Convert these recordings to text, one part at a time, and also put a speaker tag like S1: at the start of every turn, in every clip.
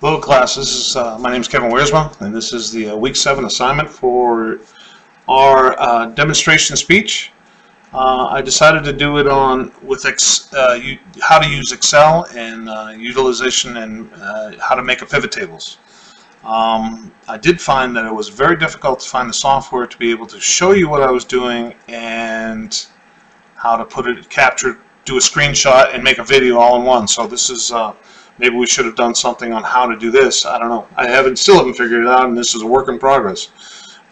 S1: Hello class, my name is Kevin Wiersma, and this is the week 7 assignment for our demonstration speech. I decided to do it on with how to use Excel and utilization and how to make a pivot tables. I did find that it was very difficult to find the software to be able to show you what I was doing and how to do a screenshot and make a video all in one. So this is maybe we should have done something on how to do this. I don't know. Still haven't figured it out, and this is a work in progress.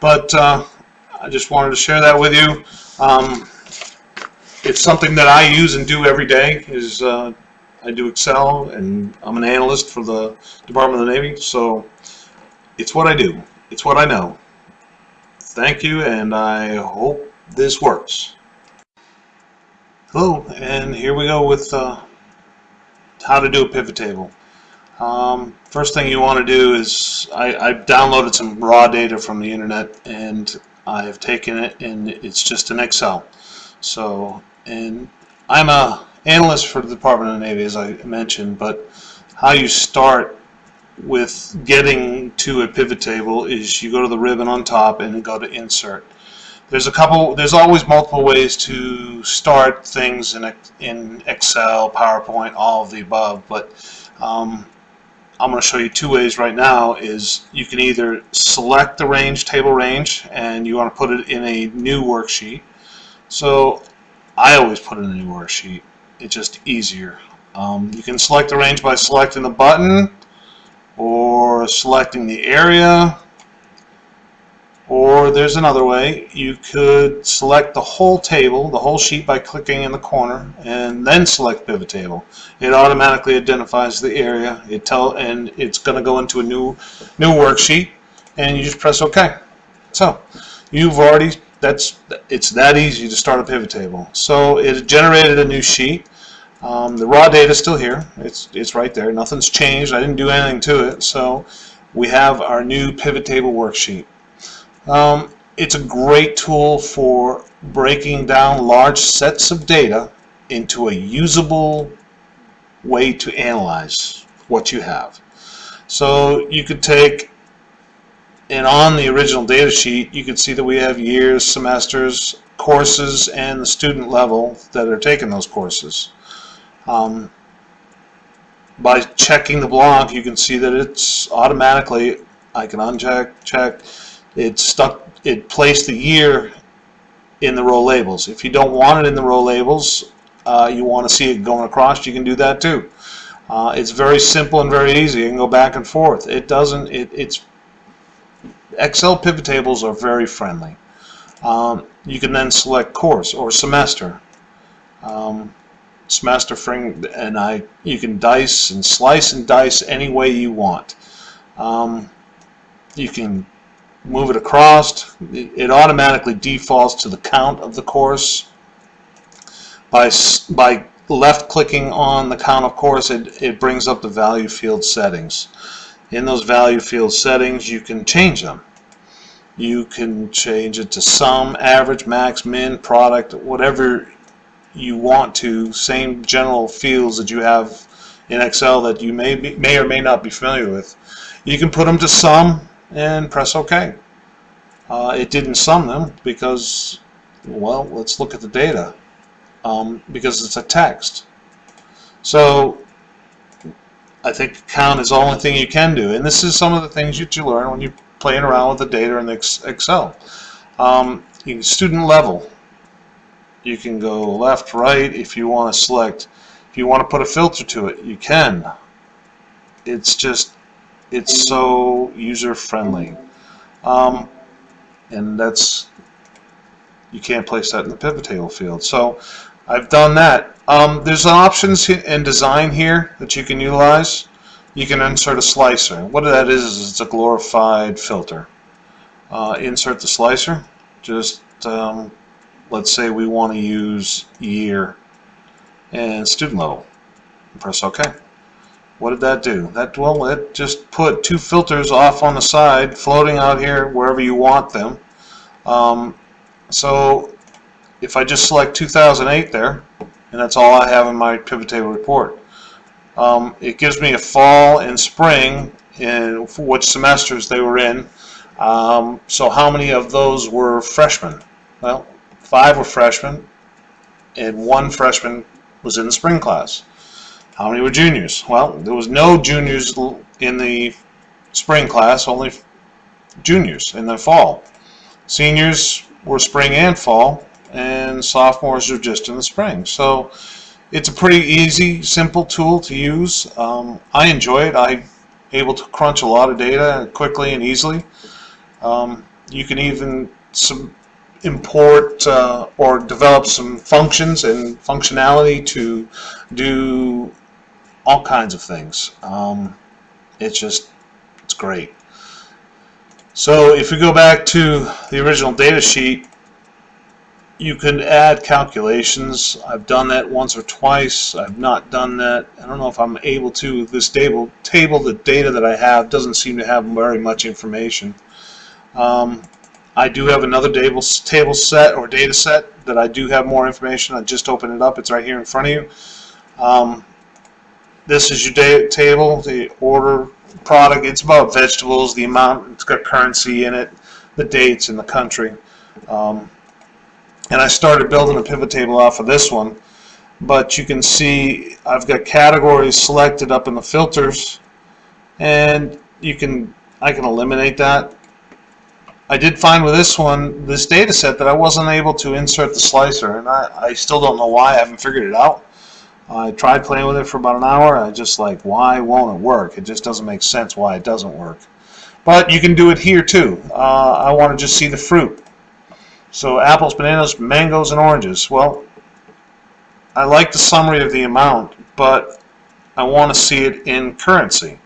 S1: But I just wanted to share that with you. It's something that I use and do every day. I do Excel, and I'm an analyst for the Department of the Navy. So it's what I do. It's what I know. Thank you, and I hope this works. Hello, and here we go with how to do a pivot table. First thing you want to do is I've downloaded some raw data from the internet, and I have taken it, and it's just in Excel. So, and I'm a analyst for the Department of the Navy, as I mentioned, but how you start with getting to a pivot table is you go to the ribbon on top and go to Insert. There's always multiple ways to start things in Excel, PowerPoint, all of the above, but I'm going to show you two ways right now. Is you can either select the table range, and you want to put it in a new worksheet. So I always put it in a new worksheet. It's just easier. You can select the range by selecting the button or selecting the area. Or there's another way. You could select the whole table, the whole sheet, by clicking in the corner and then select pivot table. It automatically identifies the area. And it's going to go into a new worksheet, and you just press OK. So it's that easy to start a pivot table. So it generated a new sheet. The raw data is still here. It's right there. Nothing's changed. I didn't do anything to it. So we have our new pivot table worksheet. It's a great tool for breaking down large sets of data into a usable way to analyze what you have. So you could take, and on the original data sheet, you could see that we have years, semesters, courses, and the student level that are taking those courses. By checking the block, you can see that it's automatically, I can uncheck, check. It placed the year in the row labels. If you don't want it in the row labels, you want to see it going across, you can do that too. It's very simple and very easy. You can go back and forth. Excel pivot tables are very friendly. You can then select course or semester. Semester frame, and you can dice and slice and dice any way you want. You can move it across. It automatically defaults to the count of the course. By left clicking on the count of course, it brings up the value field settings. In those value field settings, you can change them. You can change it to sum, average, max, min, product, whatever you want to. Same general fields that you have in Excel that you may or may not be familiar with. You can put them to sum and press OK. It didn't sum them because, well, let's look at the data, because it's a text. So I think count is the only thing you can do, and this is some of the things that you learn when you're playing around with the data in Excel. Student level, you can go left, right. If you want to select, if you want to put a filter to it, you can. It's so user friendly, and you can't place that in the pivot table field. So I've done that. There's options in design here that you can utilize. You can insert a slicer. What that is it's a glorified filter. Insert the slicer. Just let's say we want to use year and student level. Press OK. What did that do? It just put two filters off on the side, floating out here wherever you want them. So if I just select 2008 there, and that's all I have in my pivot table report, It gives me a fall and spring and which semesters they were in. So how many of those were freshmen? Well, 5 were freshmen, and 1 freshman was in the spring class. How many were juniors? Well, there was no juniors in the spring class, only juniors in the fall. Seniors were spring and fall, and sophomores are just in the spring. So it's a pretty easy, simple tool to use. I enjoy it. I'm able to crunch a lot of data quickly and easily. You can even import or develop some functions and functionality to do all kinds of things. It's great. So if we go back to the original data sheet, you can add calculations. I've done that once or twice. I've not done that. I don't know if I'm able to. This table, the data that I have doesn't seem to have very much information. I do have another table set or data set that I do have more information. I just opened it up. It's right here in front of you. This is your data table, the order, product. It's about vegetables, the amount. It's got currency in it, the dates, and the country. And I started building a pivot table off of this one, but you can see I've got categories selected up in the filters, and I can eliminate that. I did find with this data set, that I wasn't able to insert the slicer, and I still don't know why. I haven't figured it out. I tried playing with it for about an hour, and I just like, why won't it work? It just doesn't make sense why it doesn't work. But you can do it here too. I want to just see the fruit. So apples, bananas, mangoes, and oranges. Well, I like the summary of the amount, but I want to see it in currency.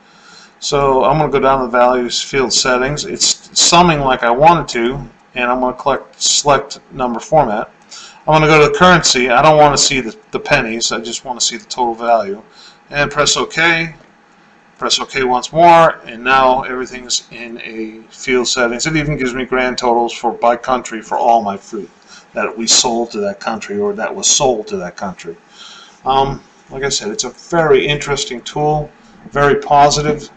S1: So I'm going to go down to the values field settings. It's summing like I wanted to, and I'm going to select number format. I'm going to go to the currency. I don't want to see the pennies. I just want to see the total value. And press OK. Press OK once more, and now everything's in a field settings. It even gives me grand totals by country for all my fruit that we sold to that country or that was sold to that country. Like I said, it's a very interesting tool, very positive.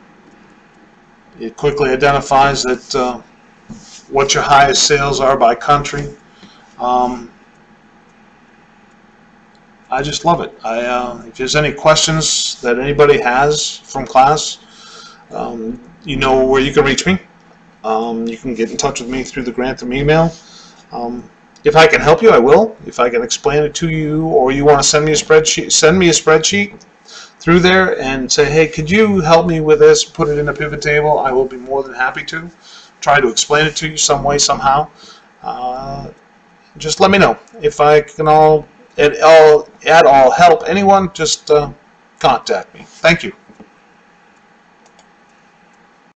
S1: It quickly identifies that what your highest sales are by country. I just love it. If there's any questions that anybody has from class, you know where you can reach me. You can get in touch with me through the Grantham email. If I can help you, I will. If I can explain it to you, or you want to send me a spreadsheet through there and say, hey, could you help me with this, put it in a pivot table, I will be more than happy to try to explain it to you some way, somehow. Just let me know. If I can at all help anyone, just contact me. Thank you.